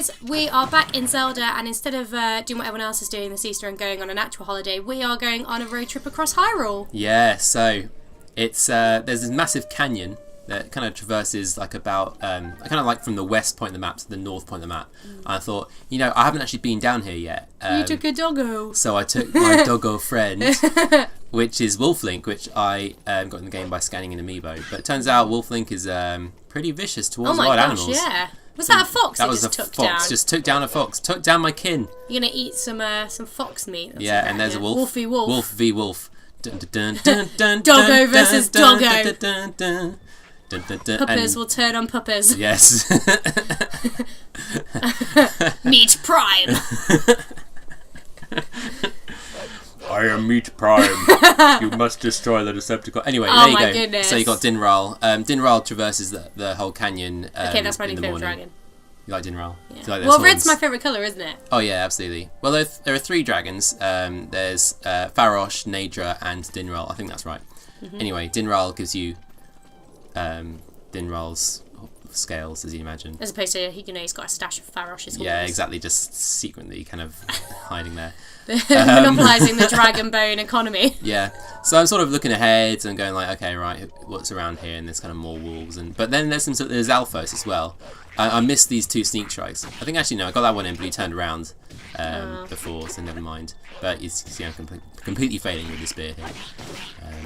guys, we are back in Zelda, and instead of doing what everyone else is doing this Easter and going on an actual holiday, we are going on a road trip across Hyrule. Yeah, so it's there's this massive canyon that kind of traverses like about kind of like from the west point of the map to the north point of the map. And I thought, you know, I haven't actually been down here yet. You took a doggo. So I took my doggo friend, which is Wolflink, which I got in the game by scanning an amiibo. But it turns out Wolflink is pretty vicious towards wild animals. Yeah. Was that a fox? That was a fox. Just took down a fox. Took down my kin. You're gonna eat some fox meat. Yeah, and there's a wolf. Wolfy wolf. Wolf v wolf. Doggo versus doggo. Puppers will turn on puppers. Yes. Meat Prime. I am Meat Prime. You must destroy the Decepticon. Anyway, oh there you my go. Goodness. So you got Dinral. Dinral traverses the whole canyon. Okay, that's my new favourite dragon. You like Dinral? Yeah. Like well, red's my favourite colour, isn't it? Oh yeah, absolutely. Well, there are 3 dragons. There's Farosh, Nadra, and Dinral. I think that's right. Anyway, Dinral gives you Dinral's scales, as you imagine. As opposed to, you know, he's got a stash of Faroshes. Yeah, exactly. Just secretly kind of hiding there. Monopolising the dragon bone economy. Yeah. So I'm sort of looking ahead and going like, okay, right, what's around here? And there's kind of more wolves, but then there's Alphos as well. I missed these 2 sneak strikes. I think actually no, I got that one in, but he turned around before, so never mind. But he's completely failing with the spear here.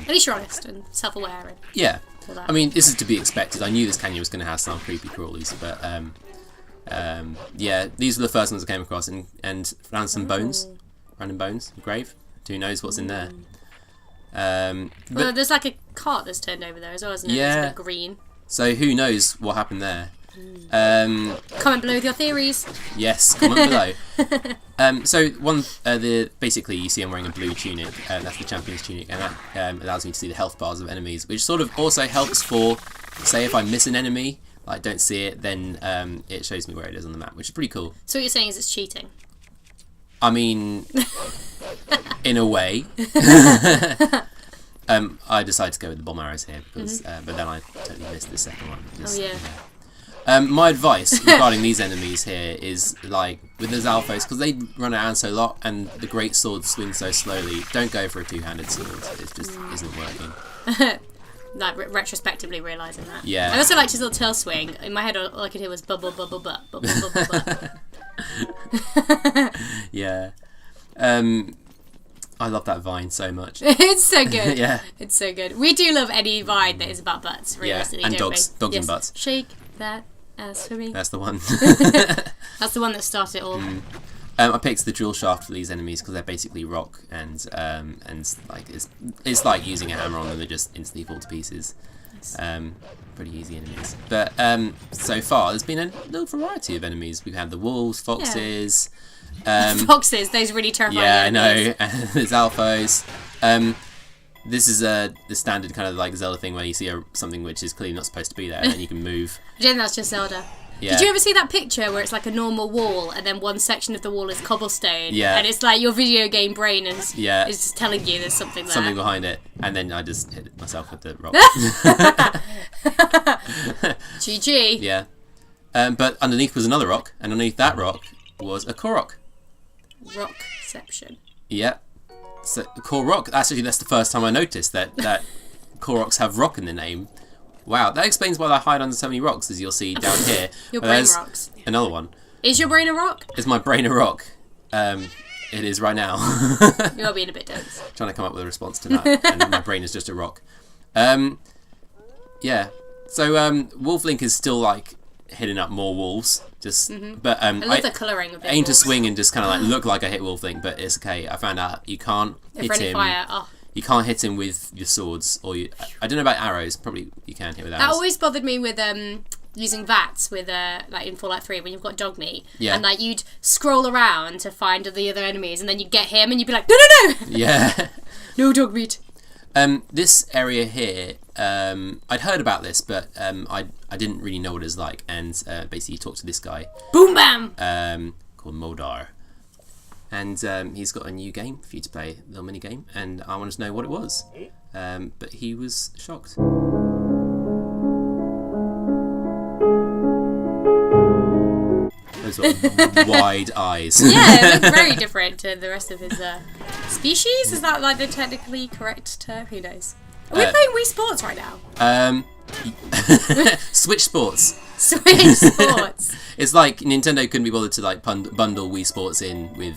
At least you're honest and self-aware. And yeah. all that. I mean, this is to be expected. I knew this canyon was going to have some creepy crawlies, but yeah, these are the first ones I came across, and found some bones, random bones, a grave. Who knows what's in there? Well, there's like a cart that's turned over there as well, isn't it? Yeah. It's a bit green. So who knows what happened there? Comment below with your theories. Yes, comment below. So basically you see I'm wearing a blue tunic, that's the champion's tunic, and that allows me to see the health bars of enemies, which sort of also helps for, say if I miss an enemy, like don't see it, then it shows me where it is on the map, which is pretty cool. So what you're saying is it's cheating? I mean, in a way. I decided to go with the bomb arrows here, because, but then I totally missed the second one. Oh yeah. My advice regarding these enemies here is, like, with the Alphos, because they run around so lot and the great swords swing so slowly, don't go for a 2-handed sword. It just isn't working. Like, retrospectively realising that. Yeah. I also liked his little tail swing. In my head, all I could hear was bubble, bubble, butt, bubble, bubble, butt. Yeah. I love that vine so much. It's so good. Yeah. It's so good. We do love any vine that is about butts, realistically, and don't dogs. we? Dogs and butts. Shake that ass for me. That's the one. That's the one that started it all. I picked the drill shaft for these enemies because they're basically rock, and like it's like using a hammer on them; they just instantly fall to pieces. Nice. Pretty easy enemies. But so far, there's been a little variety of enemies. We've had the wolves, foxes. Yeah. Foxes, those really terrifying enemies. I know. There's Alphos. This is the standard kind of like Zelda thing where you see something which is clearly not supposed to be there, and then you can move. I think that's just Zelda. Yeah. Did you ever see that picture where it's like a normal wall and then one section of the wall is cobblestone? Yeah. And it's like your video game brain is just telling you there's something there. Something behind it, and then I just hit myself with the rock. GG. Yeah. But underneath was another rock, and underneath that rock was a Korok. Rockception. Yeah. So Korok, actually that's the first time I noticed that Koroks have rock in the name. Wow, that explains why they hide under so many rocks, as you'll see down here. Your brain rocks. Another one. Is your brain a rock? Is my brain a rock? It is right now. You are being a bit dense. Trying to come up with a response to that, and my brain is just a rock. Yeah. So Wolflink is still like hitting up more wolves. But I love the colouring of it. Aim to swing and just kind of like look like I hit Wolflink, but it's okay. I found out you can't hit him. Fire. Oh. You can't hit him with your swords, or I don't know about arrows. Probably you can hit with arrows. That always bothered me with using VATs with like in Fallout 3 when you've got dog meat. Yeah. And like you'd scroll around to find the other enemies, and then you'd get him, and you'd be like, no. Yeah. No dog meat. This area here, I'd heard about this, but I didn't really know what it was like, and basically you talk to this guy. Boom bam. Called Modar. And he's got a new game for you to play, a little mini game, and I wanted to know what it was. But he was shocked. those wide eyes. Yeah, it looked very different to the rest of his species. Is that like the technically correct term? Who knows? Are we playing Wii Sports right now? Switch Sports. Switch Sports. It's like Nintendo couldn't be bothered to like bundle Wii Sports in with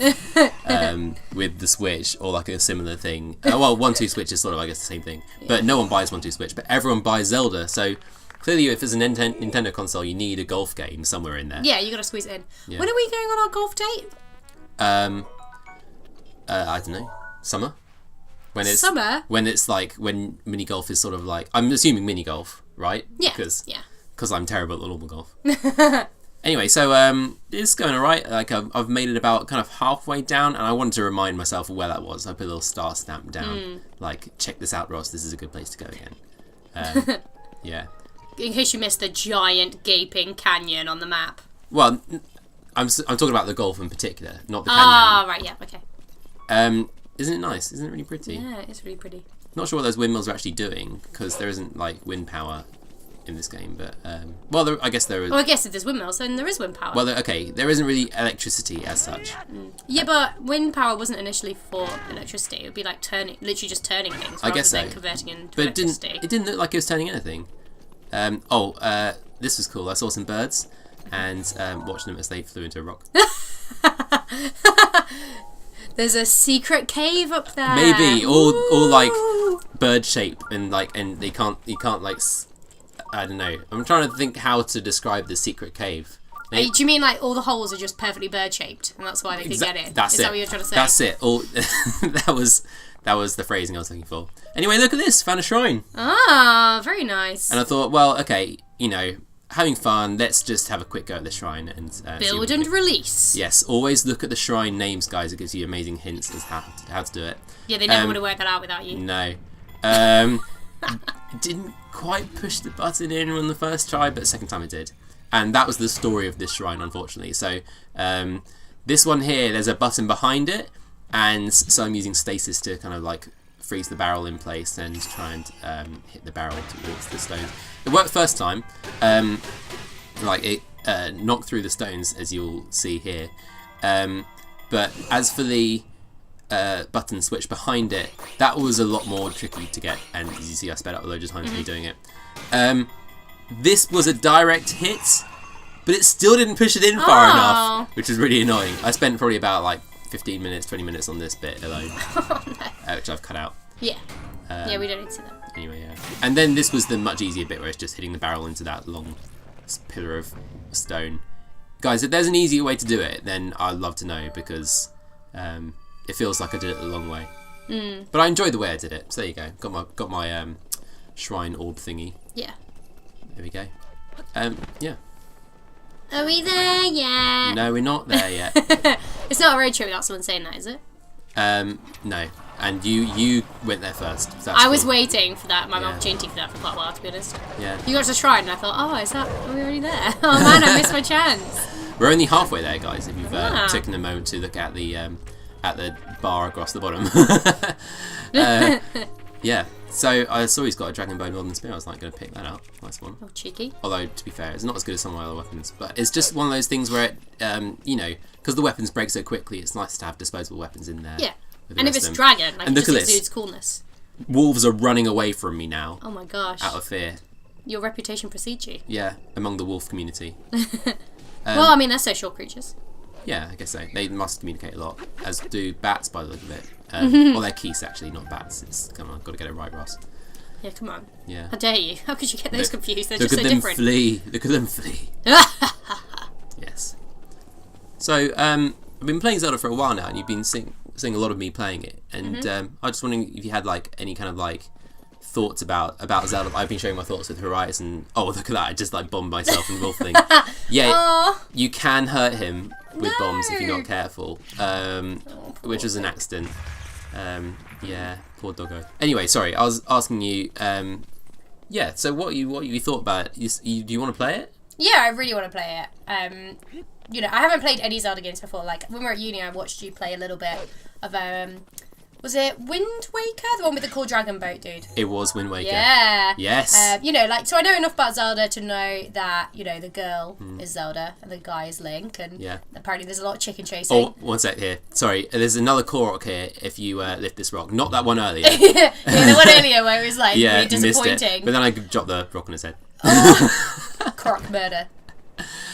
the Switch or like a similar thing. Well, 1-2 Switch is sort of, I guess, the same thing. Yeah. But no one buys 1-2 Switch, but everyone buys Zelda. So clearly, if it's a Nintendo console, you need a golf game somewhere in there. Yeah, you got to squeeze it in. Yeah. When are we going on our golf date? I don't know. Summer. Summer? When it's like, when mini golf is sort of like, I'm assuming mini golf, right? Yeah. Because I'm terrible at normal golf. Anyway, so it's going alright. Like I've made it about kind of halfway down, and I wanted to remind myself of where that was. I put a little star stamp down, like, check this out, Ross. This is a good place to go again. Yeah. In case you missed the giant gaping canyon on the map. Well, I'm talking about the golf in particular, not the canyon. Ah, right. Yeah. Okay. Isn't it nice? Isn't it really pretty? Yeah, it's really pretty. Not sure what those windmills are actually doing, because there isn't like wind power in this game, but well, I guess there is. Well, I guess if there's windmills, then there is wind power. Well, okay, there isn't really electricity as such. Yeah, but wind power wasn't initially for electricity. It would be like literally just turning things. I guess than so. Converting into but electricity. It didn't look like it was turning anything. This was cool. I saw some birds and watched them as they flew into a rock. There's a secret cave up there. Maybe, or like bird shape, and you can't like. I don't know. I'm trying to think how to describe the secret cave. Do you mean like all the holes are just perfectly bird shaped, and that's why they could get in? That's Is that what you're trying to say? That's it. That was the phrasing I was looking for. Anyway, look at this. Found a shrine. Ah, very nice. And I thought, well, okay, having fun. Let's just have a quick go at the shrine and build and release. Yes, always look at the shrine names, guys. It gives you amazing hints as how to do it. Yeah, they never would have worked that out without you. No. Didn't quite push the button in on the first try, but second time it did. And that was the story of this shrine, unfortunately. So this one here, there's a button behind it, and so I'm using stasis to kind of like freeze the barrel in place and try and hit the barrel towards the stones. It worked first time. It knocked through the stones, as you'll see here. But as for the button switch behind it, that was a lot more tricky to get, and as you see, I sped up loads of times me doing it. This was a direct hit, but it still didn't push it in far enough, which is really annoying. I spent probably about like 15 minutes, 20 minutes on this bit alone, which I've cut out. Yeah. Yeah, we don't need to see that. Anyway, yeah. And then this was the much easier bit where it's just hitting the barrel into that long pillar of stone. Guys, if there's an easier way to do it, then I'd love to know, because it feels like I did it the long way. But I enjoyed the way I did it. So there you go. Got my shrine orb thingy. Yeah. There we go. Yeah. Are we there yet? No, we're not there yet. It's not a road trip without someone saying that, is it? No. And you went there first. So I was waiting for that, opportunity for that for quite a while, to be honest. Yeah. You got to try it, and I thought, are we already there? Oh man, I missed my chance. We're only halfway there, guys. If you've taken a moment to look at the bar across the bottom. Yeah. So I saw he's got a Dragon Bone Modern Spear. I was like, going to pick that up. Nice one. Oh, cheeky. Although, to be fair, it's not as good as some of my other weapons. But it's just one of those things where, because the weapons break so quickly, it's nice to have disposable weapons in there. Yeah. And if it's dragon, like, it just exudes coolness. Wolves are running away from me now. Oh my gosh. Out of fear. Your reputation precedes you. Yeah, among the wolf community. Well, I mean, they're social creatures. Yeah, I guess so. They must communicate a lot, as do bats by the look of it. Well, they're geese, actually, not bats. Come on, got to get it right, Ross. Yeah, come on. Yeah. How dare you? How could you get those confused? They're just so different. Look at them flee. Yes. So, I've been playing Zelda for a while now, and you've been seeing a lot of me playing it, and I was just wondering if you had like any kind of like thoughts about Zelda. I've been sharing my thoughts with Horizon. Oh, look at that! I just like bombed myself in Wolf thing. Yeah, you can hurt him with bombs if you're not careful, which was an accident. Yeah, poor doggo. Anyway, sorry, I was asking you. Yeah, so what you thought about it? Do you want to play it? Yeah, I really want to play it. I haven't played any Zelda games before. Like when we were at uni, I watched you play a little bit of Was it Wind Waker? The one with the cool dragon boat, dude? It was Wind Waker. Yeah. Yes. You know, like, so I know enough about Zelda to know that, you know, the girl is Zelda and the guy is Link, and apparently there's a lot of chicken chasing. Oh, one sec here. Sorry, there's another Korok here if you lift this rock. Not that one earlier. Yeah, the one earlier where it was, like, really disappointing. Missed it. But then I dropped the rock on his head. Oh. Korok murder.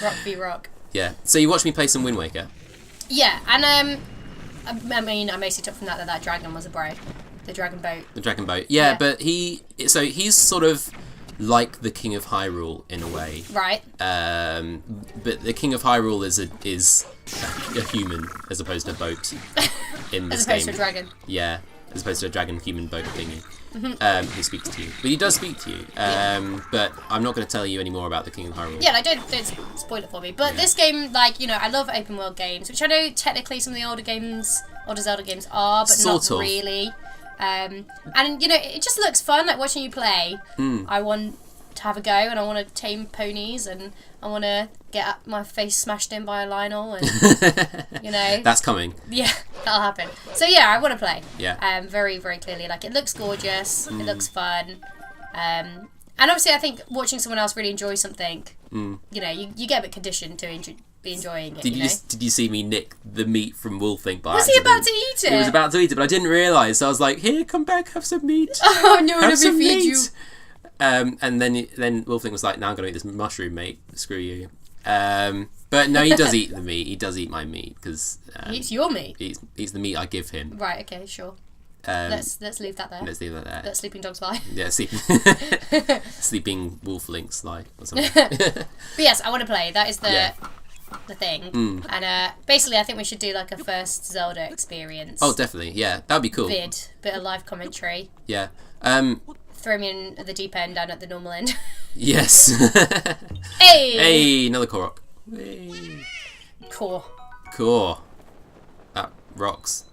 Rock v Rock. Yeah. So you watched me play some Wind Waker? Yeah, and I mean, I mostly took from that dragon was a bro. The dragon boat. The dragon boat. Yeah, but he's sort of like the King of Hyrule in a way. Right. But the King of Hyrule is a human as opposed to a boat in this game. As opposed to a dragon. Yeah, as opposed to a dragon human boat thingy. Who speaks to you. But he does speak to you. But I'm not going to tell you any more about the King of Hyrule. Yeah, like, don't spoil it for me. But this game, like, you know, I love open world games, which I know technically some of the older Zelda games are, but not really. And, you know, it just looks fun, like, watching you play. I want to have a go, and I want to tame ponies, and I want to get my face smashed in by a Lionel, and, you know. That's coming. Yeah, that'll happen. So, yeah, I want to play. Yeah. Very, very clearly. Like, it looks gorgeous. It looks fun. And obviously, I think watching someone else really enjoy something, you know, you get a bit conditioned to be enjoying it. Did you see me nick the meat from Wolflink by accident? Was he about to eat it? He was about to eat it, but I didn't realise. So I was like, "Here, come back, have some meat." Oh no, let me feed you. And then Wolflink was like, "Now I'm gonna eat this mushroom, mate. Screw you." But no, he does eat the meat. He does eat my meat because he eats your meat. He eats the meat I give him. Right. Okay. Sure. Let's leave that there. Let's leave that there. Let sleeping dogs lie. Yeah, sleeping Wolflinks lie or something. But yes, I want to play. That is the thing. And basically, I think we should do like a first Zelda experience. Oh, definitely. Yeah, that'd be cool. Bit of live commentary. Yeah. Throw me in at the deep end, down at the normal end. Yes. Hey, another Korok. Hey. Core. That rocks.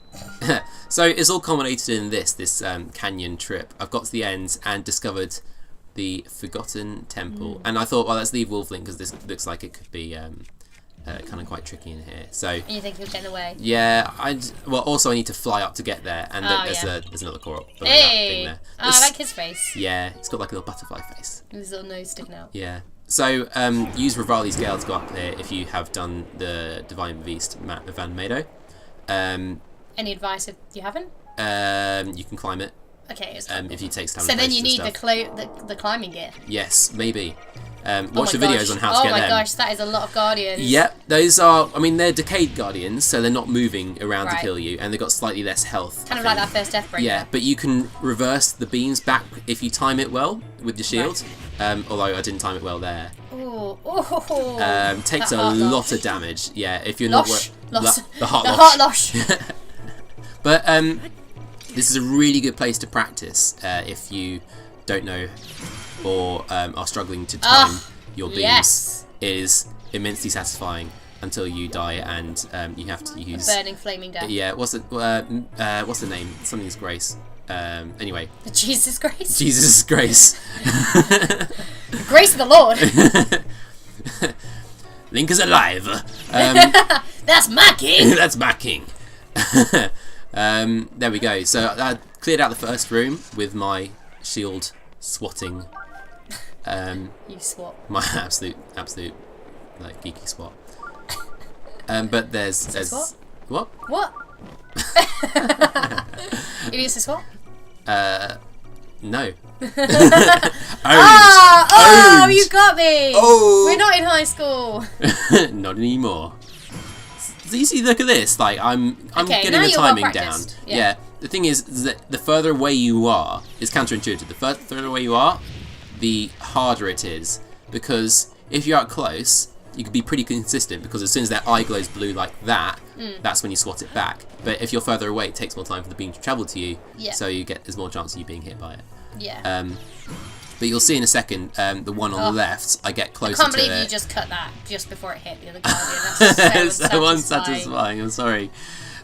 So it's all culminated in this canyon trip. I've got to the end and discovered the Forgotten Temple, and I thought, well, let's leave Wolflink because this looks like it could be kind of quite tricky in here. So you think he'll get in the way? Yeah, also I need to fly up to get there, and there's another Korok. Hey, there. I like his face. Yeah, it's got like a little butterfly face. His little nose sticking out. Yeah. So use Rivali's Gale to go up there if you have done the Divine Beast map of Van Mado. Any advice if you haven't? You can climb it. Okay. If you take stamina. So then you need the climbing gear. Yes, maybe. Watch the videos on how to get them. Oh my gosh, that is a lot of guardians. Yep, those are. I mean, they're decayed guardians, so they're not moving around to kill you, and they've got slightly less health. Kind of like that first Death Breaker. Yeah, but you can reverse the beams back if you time it well with your shield. Although I didn't time it well there. Ooh. Takes a lot of damage. Yeah, if you're not the heart losh. But this is a really good place to practice if you don't know or are struggling to time your beams. Yes. It is immensely satisfying until you die and you have to use burning flaming death. Yeah, what's the name? Something's grace. Anyway. Jesus Grace. Jesus Grace. The grace of the Lord. Link is alive. That's my king. That's my king. There we go. So I cleared out the first room with my shield swatting. You swat. My absolute like geeky swat. But there's swat? What? You used to swat? No. Oh, you got me. Oh. We're not in high school. Not anymore. So you see, look at this. Like I'm getting the timing down. Yeah. The thing is that the further away you are, it's counterintuitive. The further away you are, the harder it is, because if you're up close, you can be pretty consistent, because as soon as their eye glows blue like that, that's when you swat it back. But if you're further away, it takes more time for the beam to travel to you, so there's more chance of you being hit by it. Yeah. But you'll see in a second, the one on the left, I get closer to it. I can't believe you just cut that just before it hit the other guardian. That's so unsatisfying. I'm sorry.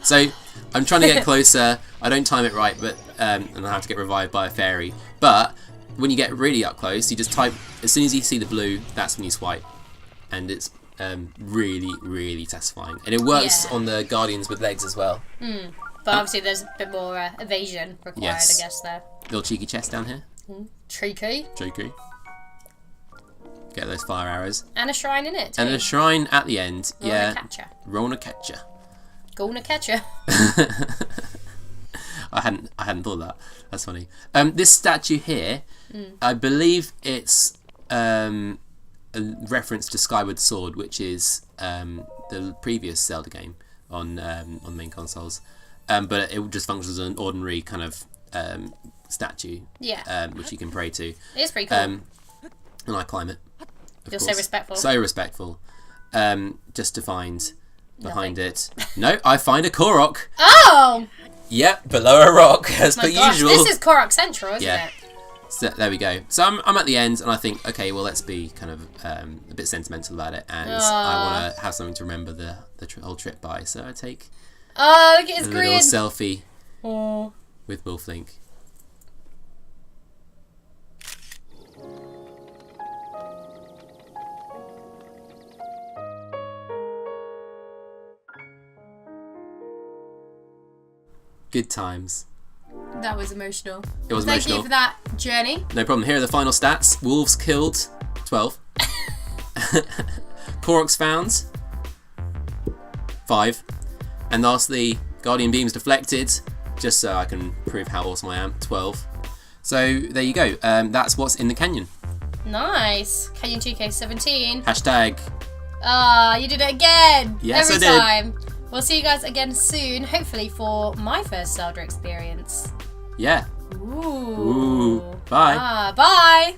So I'm trying to get closer. I don't time it right, but and I have to get revived by a fairy. But when you get really up close, you just type. As soon as you see the blue, that's when you swipe, and it's really, really satisfying. And it works on the guardians with legs as well. But obviously there's a bit more evasion required, Yes. I guess, there. Little cheeky chest down here. Tricky. Cheeky. Get those fire arrows. And a shrine in it, too. And a shrine at the end. Yeah. Rona catcher. Gonna catcher. I hadn't thought of that. That's funny. This statue here, I believe it's a reference to Skyward Sword, which is the previous Zelda game on main consoles. But it just functions as an ordinary kind of statue. Yeah. Which you can pray to. It is pretty cool. And I climb it. You're so respectful. So respectful. Just to find behind it. No, I find a Korok. Oh! Yep, below a rock, as per usual. This is Korok Central, isn't it? So there we go. So I'm at the end, and I think, okay, well, let's be kind of a bit sentimental about it, and I want to have something to remember the whole trip by. So I take look at his little selfie with Wolf Link. Good times. That was emotional. It was emotional. Thank you for that journey. No problem. Here are the final stats. Wolves killed, 12. Koroks found, 5. And lastly, Guardian Beams deflected, just so I can prove how awesome I am, 12. So there you go. That's what's in the canyon. Nice. Canyon 2K17. Hashtag. You did it again. Yes, Every I did. time. We'll see you guys again soon, hopefully for my first Zelda experience. Yeah. Ooh. Bye. Bye.